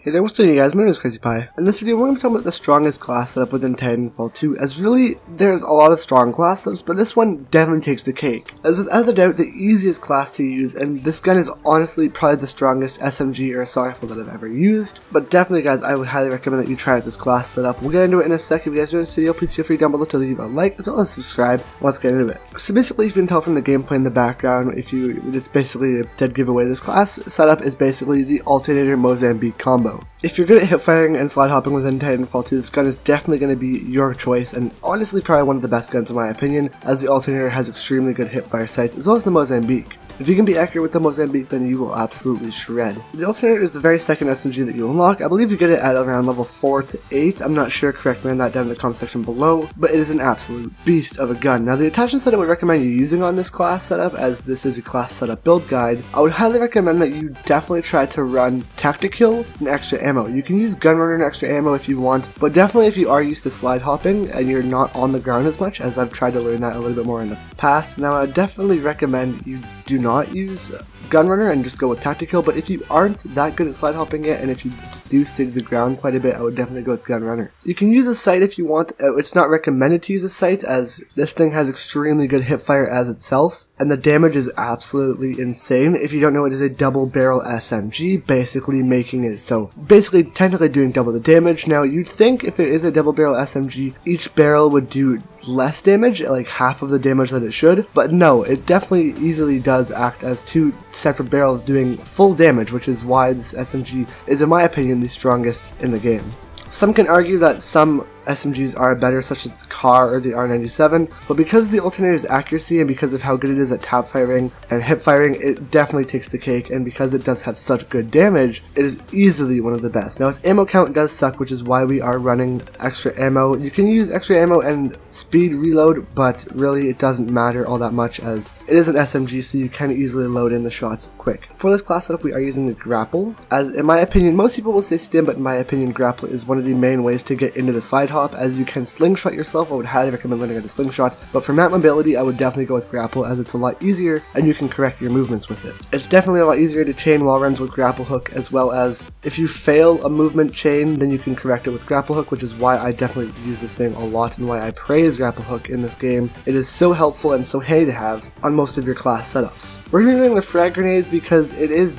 Hey there, what's up you guys, my name is Crazy Pie. In this video we're going to be talking about the strongest class setup within Titanfall 2, as really there's a lot of strong class setups, but this one definitely takes the cake. As without a doubt the easiest class to use, and this gun is honestly probably the strongest SMG or assault rifle that I've ever used. But definitely guys, I would highly recommend that you try out this class setup. We'll get into it in a second. If you guys enjoyed this video, please feel free down below to leave a like as well as subscribe. Let's get into it. So basically, if you can tell from the gameplay in the background, it's basically a dead giveaway. This class setup is basically the alternator Mozambique combo. If you're good at hipfiring and slide hopping within Titanfall 2, this gun is definitely going to be your choice, and honestly probably one of the best guns in my opinion, as the alternator has extremely good hipfire sights as well as the Mozambique. If you can be accurate with the Mozambique, then you will absolutely shred. The alternator is the very second SMG that you unlock. I believe you get it at around level 4 to 8. I'm not sure, correct me on that down in the comment section below, but it is an absolute beast of a gun. Now the attachments that I would recommend you using on this class setup, as this is a class setup build guide, I would highly recommend that you definitely try to run Tactical and extra ammo. You can use Gunrunner and extra ammo if you want, but definitely if you are used to slide hopping and you're not on the ground as much, as I've tried to learn that a little bit more in the past, now I would definitely recommend you do not use Gunrunner and just go with Tactical. But if you aren't that good at slide hopping yet, and if you do stay to the ground quite a bit, I would definitely go with Gunrunner. You can use a sight if you want. It's not recommended to use a sight, as this thing has extremely good hipfire as itself, and the damage is absolutely insane. If you don't know, it is a double barrel SMG, basically making it so basically technically doing double the damage. Now you'd think if it is a double barrel SMG, each barrel would do less damage, like half of the damage that it should, but no, it definitely easily does act as two separate barrels doing full damage, which is why this SMG is, in my opinion, the strongest in the game. Some can argue that some SMGs are better, such as the CAR or the R97, but because of the alternator's accuracy and because of how good it is at tap firing and hip firing, it definitely takes the cake, and because it does have such good damage, it is easily one of the best. Now its ammo count does suck, which is why we are running extra ammo. You can use extra ammo and speed reload, but really it doesn't matter all that much, as it is an SMG, so you can easily load in the shots quick. For this class setup we are using the grapple, as in my opinion, most people will say stim, but in my opinion grapple is one of the main ways to get into the side hop, as you can slingshot yourself. I would highly recommend learning how to slingshot, but for map mobility I would definitely go with grapple, as it's a lot easier and you can correct your movements with it. It's definitely a lot easier to chain wall runs with grapple hook, as well as if you fail a movement chain then you can correct it with grapple hook, which is why I definitely use this thing a lot and why I praise grapple hook in this game. It is so helpful and so handy to have on most of your class setups. We're going to be doing the frag grenades because it's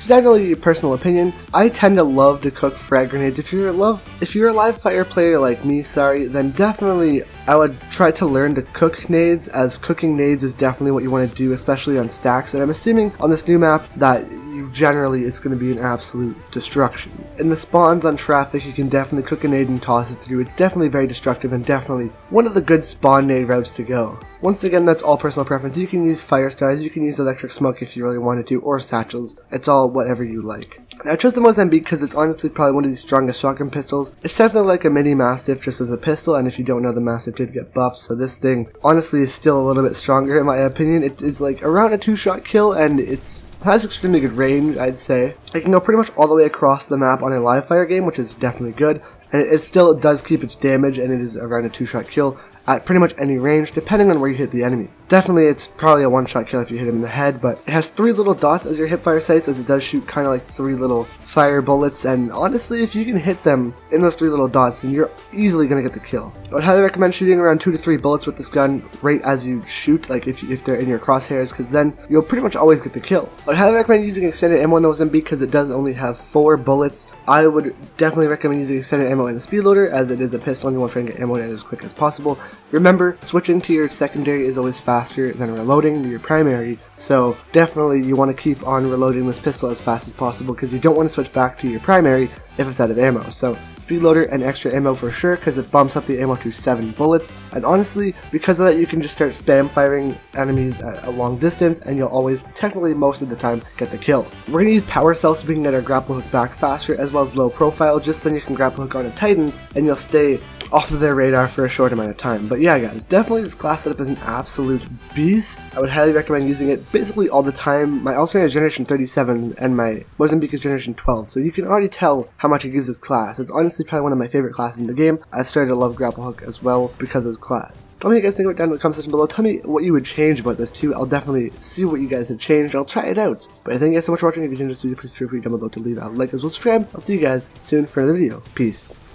generally a personal opinion. I tend to love to cook frag grenades. If you're a live fire player like me, then definitely I would try to learn to cook nades, as cooking nades is definitely what you want to do, especially on stacks, and I'm assuming on this new map that generally it's going to be an absolute destruction. In the spawns on traffic you can definitely cook a nade and toss it through. It's definitely very destructive and definitely one of the good spawn nade routes to go. Once again, that's all personal preference. You can use fire stars, you can use electric smoke if you really wanted to, or satchels. It's all whatever you like. I chose the Mozambique because it's honestly probably one of the strongest shotgun pistols. It's definitely like a mini Mastiff just as a pistol, and if you don't know, the Mastiff did get buffed, so this thing honestly is still a little bit stronger in my opinion. It is like around a 2-shot kill, and it has extremely good range, I'd say. It can go pretty much all the way across the map on a live fire game, which is definitely good, and it still does keep its damage, and it is around a 2-shot kill at pretty much any range, depending on where you hit the enemy. Definitely it's probably a 1-shot kill if you hit him in the head, but it has 3 little dots as your hipfire sights, as it does shoot kind of like 3 little fire bullets, and honestly if you can hit them in those 3 little dots then you're easily going to get the kill. I would highly recommend shooting around 2 to 3 bullets with this gun right as you shoot, like if they're in your crosshairs, because then you'll pretty much always get the kill. I would highly recommend using extended ammo in the Mozambique because it does only have 4 bullets. I would definitely recommend using extended ammo in the speed loader, as it is a pistol and you want to try and get ammo in it as quick as possible. Remember, switching to your secondary is always faster than reloading to your primary, so definitely you want to keep on reloading this pistol as fast as possible because you don't want to switch back to your primary if it's out of ammo. So speed loader and extra ammo for sure, because it bumps up the ammo to 7 bullets, and honestly because of that you can just start spam firing enemies at a long distance and you'll always, technically most of the time, get the kill. We're going to use power cells so we can get our grapple hook back faster, as well as low profile, just then you can grapple hook onto Titans and you'll stay off of their radar for a short amount of time. But yeah guys, definitely this class setup is an absolute beast. I would highly recommend using it basically all the time. My alternator is generation 37 and my Mozambique is generation 12, so you can already tell how much it gives this class. It's honestly probably one of my favorite classes in the game. I've started to love grapple hook as well because of this class. Tell me what you guys think about it down in the comment section below. Tell me what you would change about this too. I'll definitely see what you guys have changed. I'll try it out. But thank you guys so much for watching. If you enjoyed this video, please feel free down below to leave a like and subscribe. I'll see you guys soon for another video. Peace.